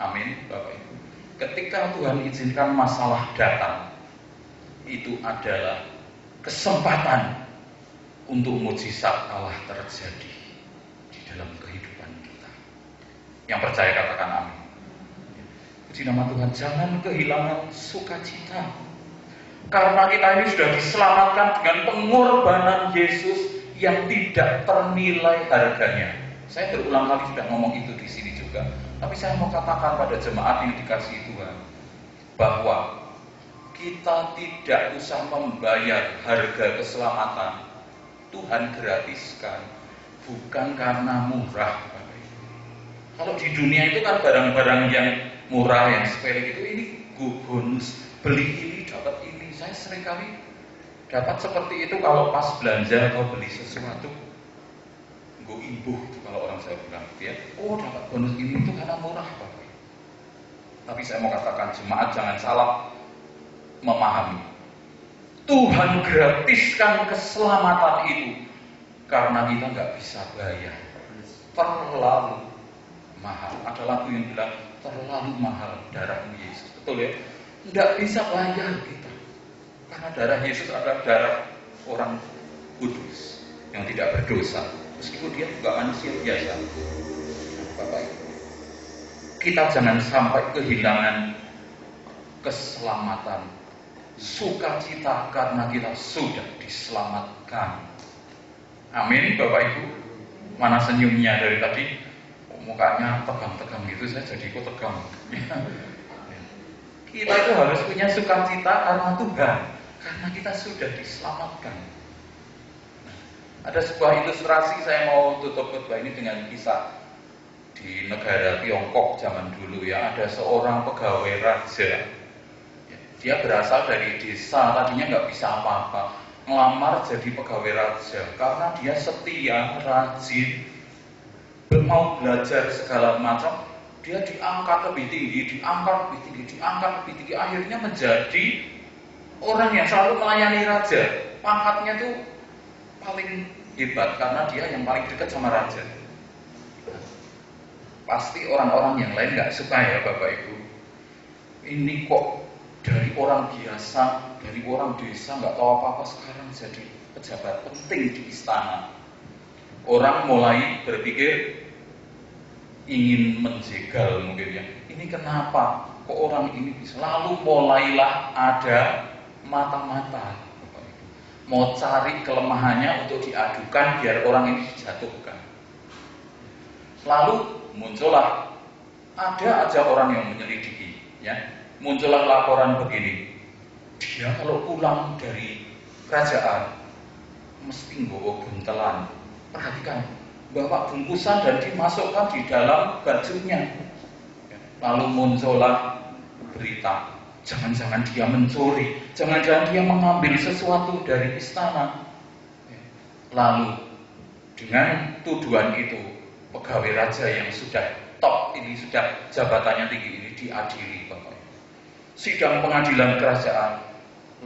Amin, Bapak Ibu. Ketika Tuhan izinkan masalah datang, itu adalah kesempatan untuk mukjizat Allah terjadi di dalam kehidupan kita. Yang percaya katakan amin. Puji nama Tuhan, jangan kehilangan sukacita. Karena kita ini sudah diselamatkan dengan pengorbanan Yesus yang tidak ternilai harganya. Saya berulang kali sudah ngomong itu di sini juga. Tapi saya mau katakan pada jemaat yang dikasihi Tuhan, bahwa kita tidak usah membayar harga keselamatan. Tuhan gratiskan, bukan karena murah. Kalau di dunia itu kan barang-barang yang murah, yang sepele itu, ini bonus, beli ini dapat ini. Saya seringkali dapat seperti itu kalau pas belanja atau beli sesuatu. Gue imbuh itu kalau orang saya bilang, ya, oh dapat bonus ini itu karena murah Bapak. Tapi saya mau katakan jemaat jangan salah memahami. Tuhan gratiskan keselamatan itu karena kita nggak bisa bayar. Terlalu mahal. Ada lagu yang bilang terlalu mahal darah Yesus. Betul ya? Nggak bisa bayar kita. Karena darah Yesus adalah darah orang kudus yang tidak berdosa. Meskipun dia juga manusia biasa. Bapak Ibu, kita jangan sampai kehilangan keselamatan, sukacita karena kita sudah diselamatkan. Amin, Bapak Ibu. Mana senyumnya dari tadi? Mukanya tegang-tegang gitu, saya jadi ikut tegang. Kita itu harus punya sukacita karena Tuhan, karena kita sudah diselamatkan. Ada sebuah ilustrasi, saya mau tutup khotbah ini dengan kisah di negara Tiongkok zaman dulu ya. Ada seorang pegawai raja. Dia berasal dari desa, tadinya nggak bisa apa-apa, ngelamar jadi pegawai raja karena dia setia, rajin, mau belajar segala macam. Dia diangkat lebih tinggi, diangkat lebih tinggi, diangkat lebih tinggi. Akhirnya menjadi orang yang selalu melayani raja. Pangkatnya tuh paling hebat karena dia yang paling dekat sama raja. Pasti orang-orang yang lain nggak suka ya Bapak Ibu. Ini kok Dari orang biasa, dari orang desa nggak tahu apa-apa, sekarang jadi pejabat penting di istana. Orang mulai berpikir ingin menjegal mungkin ya. Ini kenapa? Kok orang ini bisa? Lalu mulailah ada mata-mata. Mau cari kelemahannya untuk diadukan biar orang ini dijatuhkan. Lalu muncullah ada aja orang yang menyelidiki, ya. Muncullah laporan begini. Dia kalau pulang dari kerajaan mesti bawa buntelan. Perhatikan, bawa bungkusan dan dimasukkan di dalam bajunya. Lalu muncullah berita, jangan-jangan dia mencuri, jangan-jangan dia mengambil sesuatu dari istana. Lalu dengan tuduhan itu, pegawai raja yang sudah top ini, sudah jabatannya tinggi ini diadili, Bapak. Sidang pengadilan kerajaan,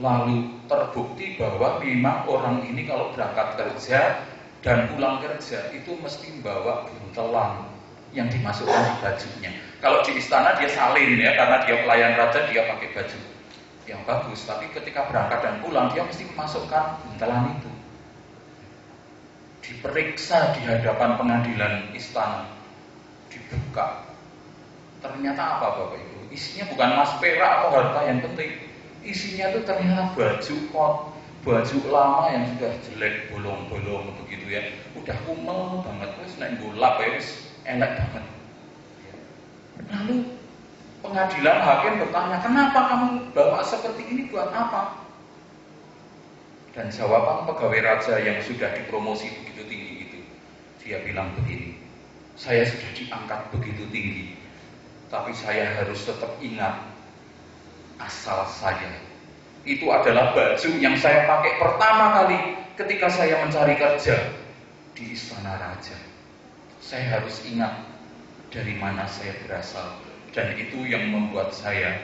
lalu terbukti bahwa memang orang ini kalau berangkat kerja dan pulang kerja itu mesti membawa buntelan yang dimasukkan di bajunya. Kalau di istana dia salin ya, karena dia pelayan raja, dia pakai baju yang bagus. Tapi ketika berangkat dan pulang dia mesti memasukkan buntelan itu. Diperiksa di hadapan pengadilan istana, dibuka. Ternyata apa Bapak Ibu? Isinya bukan emas perak atau harta yang penting. Isinya itu ternyata baju lama yang sudah jelek, bolong-bolong begitu ya. Udah kumel banget, terus naik golap ya, elek banget. Lalu pengadilan hakim bertanya, kenapa kamu bawa seperti ini, buat apa? Dan jawaban pegawai raja yang sudah dipromosi begitu tinggi itu, dia bilang begini, saya sudah diangkat begitu tinggi, tapi saya harus tetap ingat asal saya. Itu adalah baju yang saya pakai pertama kali ketika saya mencari kerja di istana raja. Saya harus ingat dari mana saya berasal, dan itu yang membuat saya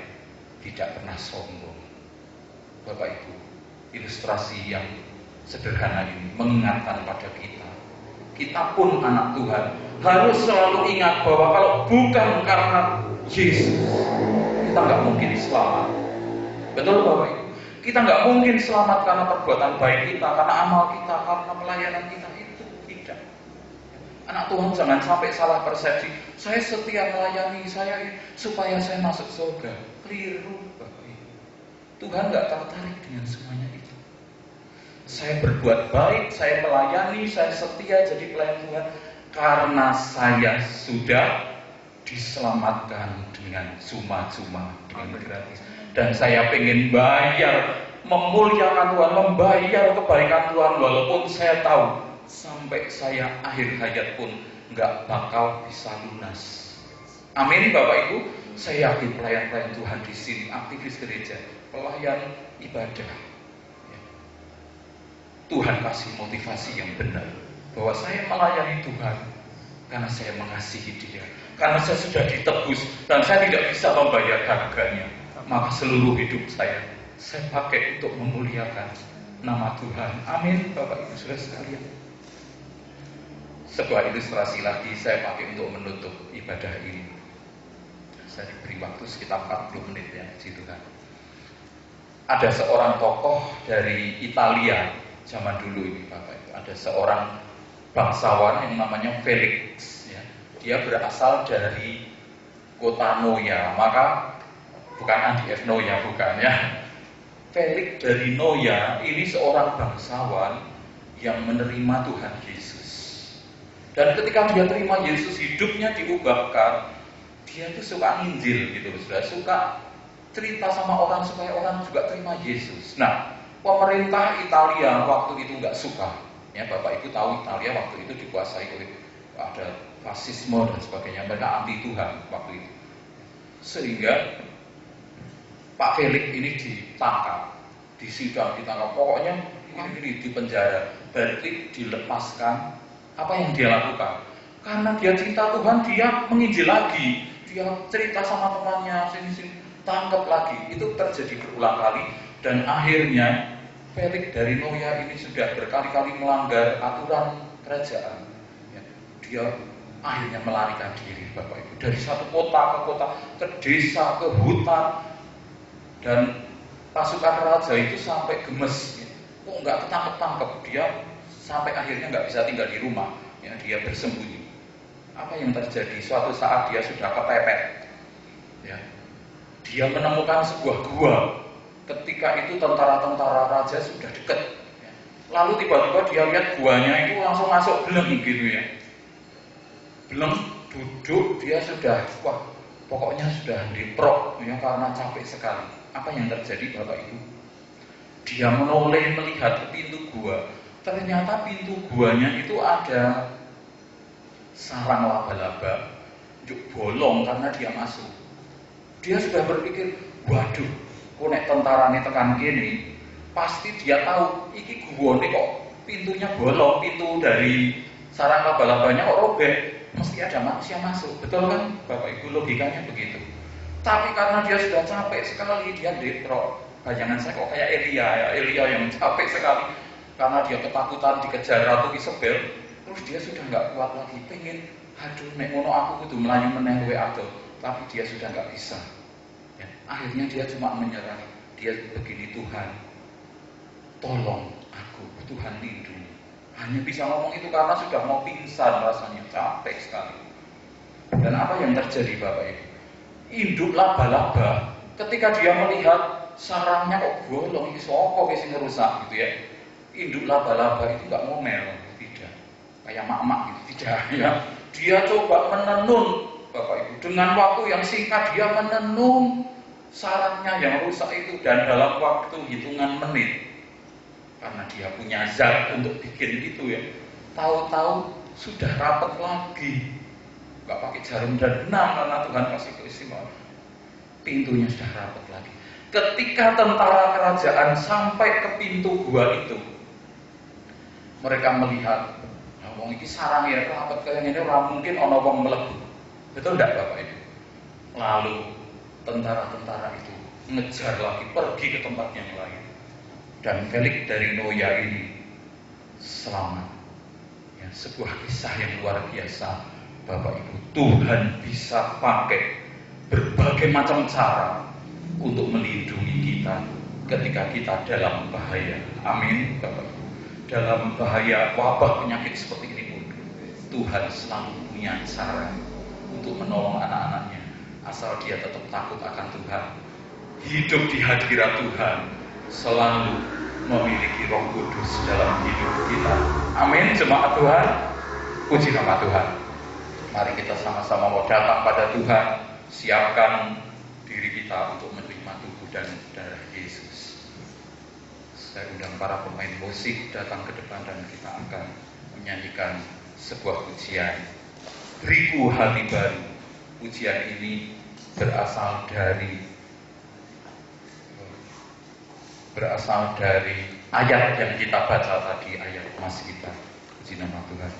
tidak pernah sombong. Bapak Ibu, ilustrasi yang sederhana ini mengingatkan pada kita pun anak Tuhan harus selalu ingat bahwa kalau bukan karena Yesus kita nggak mungkin selamat. Betul Bapak Ibu? Kita nggak mungkin selamat karena perbuatan baik kita, karena amal kita, karena pelayanan kita, itu tidak. Anak Tuhan jangan sampai salah persepsi. Saya setia melayani saya supaya saya masuk surga. Keliru Bapak Ibu. Tuhan nggak tertarik dengan semuanya itu. Saya berbuat baik, saya melayani, saya setia jadi pelayan Tuhan karena saya sudah diselamatkan dengan cuma-cuma, dengan gratis. Dan saya pengen bayar, memuliakan Tuhan, membayar kebaikan Tuhan, walaupun saya tahu sampai saya akhir hayat pun nggak bakal bisa lunas. Amin Bapak Ibu. Saya yakin pelayan-pelayan Tuhan di sini, aktivis gereja, pelayan ibadah, Tuhan kasih motivasi yang benar bahwa saya melayani Tuhan karena saya mengasihi Dia, karena saya sudah ditebus dan saya tidak bisa membayar harganya. Maka seluruh hidup saya pakai untuk memuliakan nama Tuhan. Amin Bapak Ibu Saudara sekalian. Sebuah ilustrasi lagi saya pakai untuk menutup ibadah ini. Saya diberi waktu sekitar 40 menit ya, puji Tuhan. Ada seorang tokoh dari Italia zaman dulu ini Bapak Ibu. Ada seorang bangsawan yang namanya Felix ya. Dia berasal dari kota Noya, maka bukan Andi F. Noya, bukan ya. Felix dari Noya ini seorang bangsawan yang menerima Tuhan Yesus. Dan ketika dia terima Yesus, hidupnya diubahkan. Dia tuh suka nginjil gitu, suka cerita sama orang supaya orang juga terima Yesus. Nah, pemerintah Italia waktu itu nggak suka. Ya, Bapak Ibu tahu Italia waktu itu dikuasai oleh ada fasisme dan sebagainya. Mereka anti Tuhan waktu itu. Sehingga Pak Felix ini ditangkap, disidang, ditangkap, pokoknya ini di penjara, berarti dilepaskan. Apa yang dia lakukan? Karena dia cinta Tuhan, dia menginjil lagi, dia cerita sama temannya, sini-sini, tangkap lagi. Itu terjadi berulang kali, dan akhirnya Felix dari Noya ini sudah berkali-kali melanggar aturan kerajaan. Dia akhirnya melarikan diri Bapak Ibu, dari satu kota ke kota, ke desa, ke hutan. Dan pasukan raja itu sampai gemes, ya. Kok nggak ketangkep-tangkep, dia sampai akhirnya nggak bisa tinggal di rumah, ya, dia bersembunyi. Apa yang terjadi? Suatu saat dia sudah kepepet, ya. Dia menemukan sebuah gua. Ketika itu tentara-tentara raja sudah dekat, ya. Lalu tiba-tiba dia lihat guanya itu langsung masuk beleng gitu ya. Belum duduk, dia sudah, wah, pokoknya sudah diprok, ya, karena capek sekali. Apa yang terjadi Bapak Ibu? Dia menoleh melihat ke pintu gua. Ternyata pintu guanya itu ada sarang laba-laba, bolong karena dia masuk. Dia sudah berpikir, waduh, kok nek tentara ini tekan gini, pasti dia tahu, iki gua ini kok pintunya bolong, pintu dari sarang laba-labanya kok robek. Mesti ada manusia masuk, betul kan Bapak Ibu, logikanya begitu. Tapi karena dia sudah capek sekali, dia detrok. Bayangan saya kok kayak Elia yang capek sekali karena dia ketakutan dikejar Ratu Isabel. Terus dia sudah nggak kuat lagi, pengen, aduh nek ngono aku kudu melayu meneh kowe ado, tapi dia sudah nggak bisa. Ya, akhirnya dia cuma menyerah. Dia begini, Tuhan, tolong aku, Tuhan lindungi. Hanya bisa ngomong itu karena sudah mau pingsan, rasanya capek sekali. Dan apa yang terjadi Bapak Ibu? Induk laba-laba ketika dia melihat sarangnya kok bolong, ini soko sing ngerusak gitu ya. Induk laba-laba itu nggak ngomel, tidak. Kayak mak-mak gitu, tidak ya. Dia coba menenun Bapak Ibu. Dengan waktu yang singkat dia menenun sarangnya yang rusak itu, dan dalam waktu hitungan menit, karena dia punya zat untuk bikin itu ya, tahu-tahu sudah rapat lagi. Gak pakai jarum dan benang karena Tuhan kasih keistimewaan. Pintunya sudah rapat lagi. Ketika tentara kerajaan sampai ke pintu gua itu, mereka melihat, nah, wong iki sarang ya rapat kayak ini, ora mungkin ana wong mlebu. Betul enggak Bapak Ibu? Lalu tentara-tentara itu ngejar lagi, pergi ke tempat yang lain. Dan Felix dari Noya ini selamat. Ya, sebuah kisah yang luar biasa. Bapak Ibu, Tuhan bisa pakai berbagai macam cara untuk melindungi kita ketika kita dalam bahaya. Amin, Bapak Ibu. Dalam bahaya wabah penyakit seperti ini pun, Tuhan selalu punya cara untuk menolong anak-anaknya, asal dia tetap takut akan Tuhan, hidup di hadirat Tuhan, selalu memiliki Roh Kudus dalam hidup kita. Amin, jemaat Tuhan. Puji nama Tuhan. Mari kita sama-sama mau datang pada Tuhan, siapkan diri kita untuk menerima tubuh dan darah Yesus. Saya undang para pemain musik datang ke depan dan kita akan menyanyikan sebuah pujian, Beriku Hati Baru. Pujian ini berasal dari ayat yang kita baca tadi, ayat Mas kita. Puji nama Tuhan.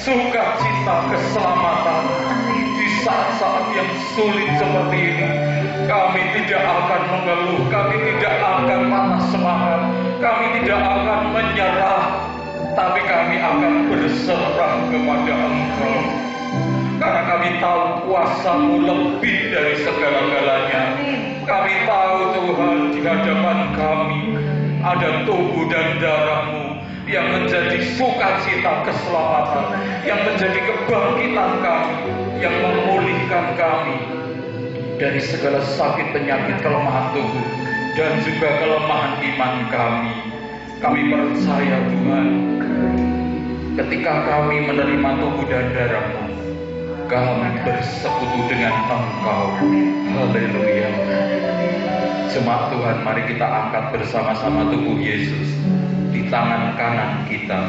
sukacita, keselamatan. Di saat-saat yang sulit seperti ini, kami tidak akan mengeluh, kami tidak akan patah semangat, kami tidak akan menyerah, tapi kami akan berserah kepada Engkau. Karena kami tahu kuasa-Mu lebih dari segala-galanya. Kami tahu Tuhan, di hadapan kami ada tubuh dan darah-Mu yang menjadi sukacita keselamatan, yang menjadi kebangkitan kami, yang memulihkan kami dari segala sakit, penyakit, kelemahan tubuh, dan juga kelemahan iman kami. Kami percaya Tuhan, ketika kami menerima tubuh dan darah-Mu, kami bersekutu dengan Engkau. Haleluya. Jemaat Tuhan, mari kita angkat bersama-sama tubuh Yesus di tangan kanan kita.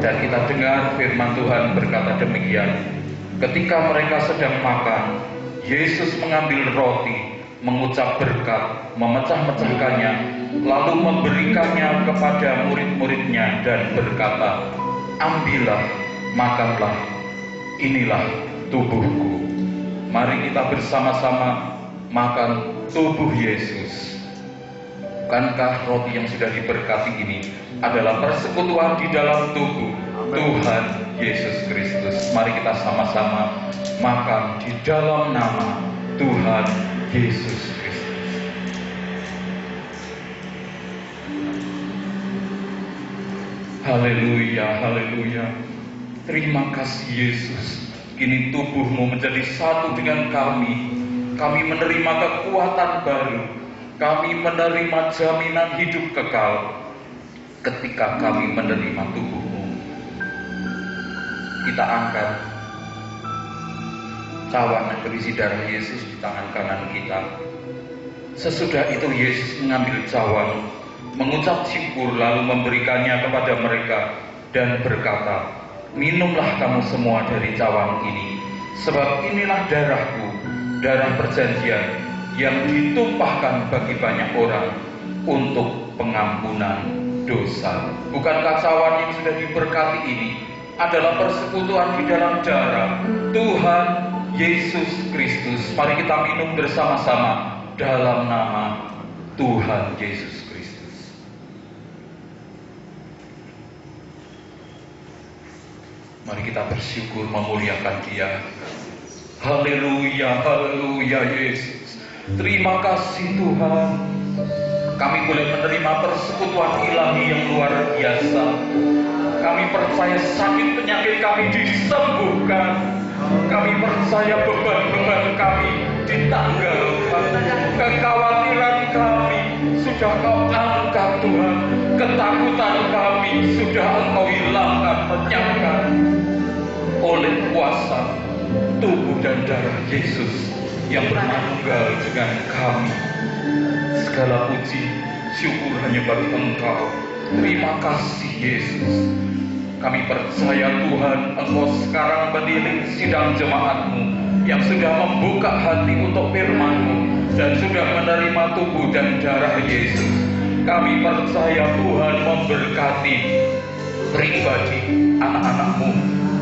Dan kita dengar firman Tuhan berkata demikian. Ketika mereka sedang makan, Yesus mengambil roti, mengucap berkat, memecah-mecahkannya, lalu memberikannya kepada murid-muridnya dan berkata, "Ambillah, makanlah, inilah tubuhku." Mari kita bersama-sama makan tubuh Yesus. Bukankah roti yang sudah diberkati ini adalah persekutuan di dalam tubuh Tuhan Yesus Kristus? Mari kita sama-sama makan di dalam nama Tuhan Yesus Kristus. Haleluya, haleluya. Terima kasih Yesus. Kini tubuh-Mu menjadi satu dengan kami. Kami menerima kekuatan baru. Kami menerima jaminan hidup kekal ketika kami menerima tubuh-Mu. Kita angkat cawan yang berisi darah Yesus di tangan kanan kita. Sesudah itu Yesus mengambil cawan, mengucap syukur, lalu memberikannya kepada mereka dan berkata, "Minumlah kamu semua dari cawan ini, sebab inilah darah-Ku, darah perjanjian yang ditumpahkan bagi banyak orang untuk pengampunan dosa." Bukankah cawan yang sudah diberkati ini adalah persekutuan di dalam darah Tuhan Yesus Kristus? Mari kita minum bersama-sama dalam nama Tuhan Yesus Kristus. Mari kita bersyukur, memuliakan Dia. Haleluya, haleluya Yesus. Terima kasih Tuhan. Kami boleh menerima persekutuan ilahi yang luar biasa. Kami percaya sakit penyakit kami disembuhkan. Kami percaya beban-beban kami ditanggalkan. Kekhawatiran kami sudah Kau angkat Tuhan. Ketakutan kami sudah Engkau hilangkan, lenyapkan oleh kuasa tubuh dan darah Yesus yang bermanunggal dengan kami. Segala puji, syukur hanya bagi Engkau. Terima kasih Yesus. Kami percaya Tuhan, Engkau sekarang menilik sidang jemaat-Mu yang sudah membuka hati untuk firman-Mu dan sudah menerima tubuh dan darah Yesus. Kami percaya Tuhan memberkati pribadi anak-anak-Mu,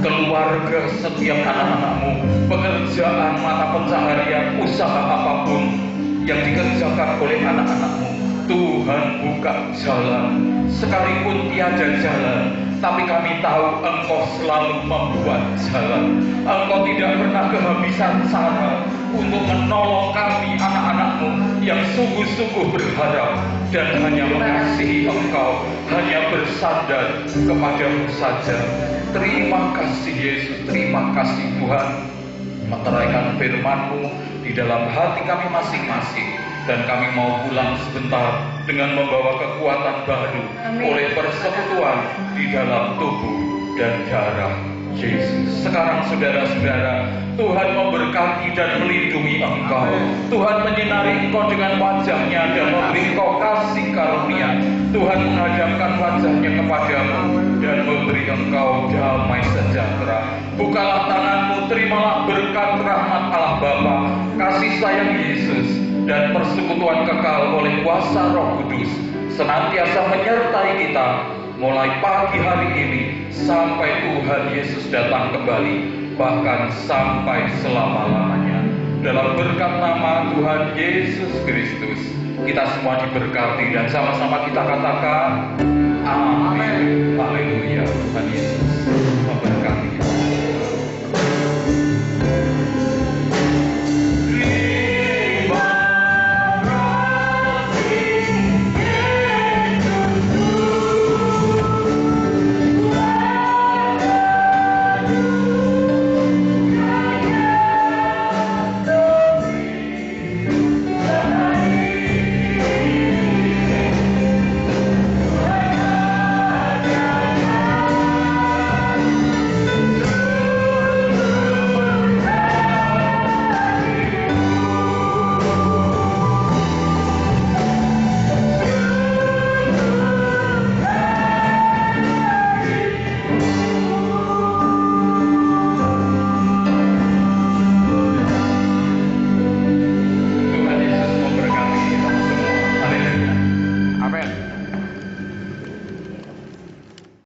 keluarga setiap anak-anak-Mu, pekerjaan, mata pencaharian, usaha apapun yang dikerjakan oleh anak-anak-Mu. Tuhan buka jalan, sekalipun tiada jalan, tapi kami tahu Engkau selalu membuat jalan. Engkau tidak pernah kehabisan cara untuk menolong kami anak-anak-Mu yang sungguh-sungguh berharap dan hanya mengasihi Engkau, hanya bersandar kepada-Mu saja. Terima kasih Yesus, terima kasih Tuhan. Meteraikan firman-Mu di dalam hati kami masing-masing. Dan kami mau pulang sebentar dengan membawa kekuatan baru oleh persekutuan di dalam tubuh dan darah Yesus. Sekarang saudara-saudara, Tuhan memberkati dan melindungi engkau. Tuhan menyinari engkau dengan wajah-Nya dan memberi engkau kasih karunia. Tuhan menghadapkan wajah-Nya kepadamu dan memberi engkau damai sejahtera. Bukalah tanganmu, terimalah berkat rahmat Allah Bapa, kasih sayang Yesus, dan persekutuan kekal oleh kuasa Roh Kudus senantiasa menyertai kita mulai pagi hari ini sampai Tuhan Yesus datang kembali, bahkan sampai selama-lamanya. Dalam berkat nama Tuhan Yesus Kristus, kita semua diberkati dan sama-sama kita katakan amin. Haleluya. Tuhan Yesus.